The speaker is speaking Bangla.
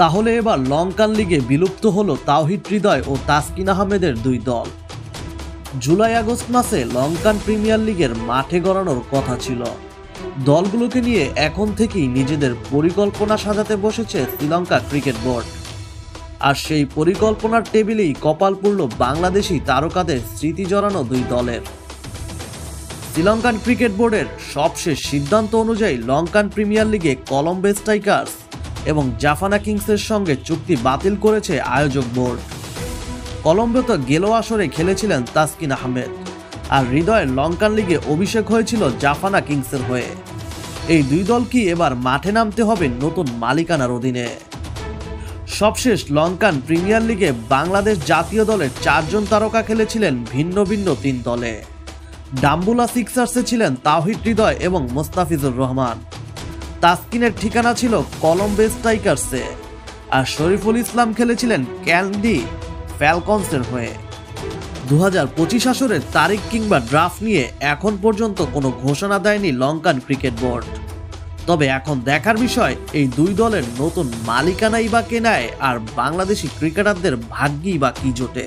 তাহলে এবার লঙ্কান লিগে বিলুপ্ত হলো তাওহিদ হৃদয় ও তাসকিন আহমেদের দুই দল। জুলাই আগস্ট মাসে লঙ্কান প্রিমিয়ার লিগের মাঠে গড়ানোর কথা ছিল। দলগুলোকে নিয়ে এখন থেকেই নিজেদের পরিকল্পনা সাজাতে বসেছে শ্রীলঙ্কা ক্রিকেট বোর্ড। আর সেই পরিকল্পনার টেবিলেই কপাল পুড়ল বাংলাদেশি তারকাদের স্মৃতি জড়ানো দুই দলের। শ্রীলঙ্কান ক্রিকেট বোর্ডের সবশেষ সিদ্ধান্ত অনুযায়ী লঙ্কান প্রিমিয়ার লিগে কলম্বো স্ট্রাইকার্স এবং জাফানা কিংসের সঙ্গে চুক্তি বাতিল করেছে আয়োজক বোর্ড। কলম্বোতে গেল আসরে খেলেছিলেন তাসকিন আহমেদ, আর হৃদয়ের লঙ্কান লিগে অভিষেক হয়েছিল জাফানা কিংসের হয়ে। এই দুই দল কি এবার মাঠে নামতে হবে নতুন মালিকানার অধীনে? সবশেষ লঙ্কান প্রিমিয়ার লিগে বাংলাদেশ জাতীয় দলের 4 জন তারকা খেলেছিলেন ভিন্ন ভিন্ন 3 দলে। ডাম্বুলা সিক্সার্সে ছিলেন তাওহিদ হৃদয় এবং মোস্তাফিজুর রহমান। তাসকিনের ঠিকানা ছিল কলম্বো স্ট্রাইকার্সে, আর শরীফুল ইসলাম খেলেছিলেন ক্যান্ডি ফ্যালকনসের হয়ে। 2025 আসরের তারিখ কিংবা ড্রাফট নিয়ে এখন পর্যন্ত কোনো ঘোষণা দেয়নি লঙ্কান ক্রিকেট বোর্ড। তবে এখন দেখার বিষয় এই দুই দলের নতুন মালিকানাই বা কে নেয়, আর বাংলাদেশি ক্রিকেটারদের ভাগ্যই বা কি জোটে।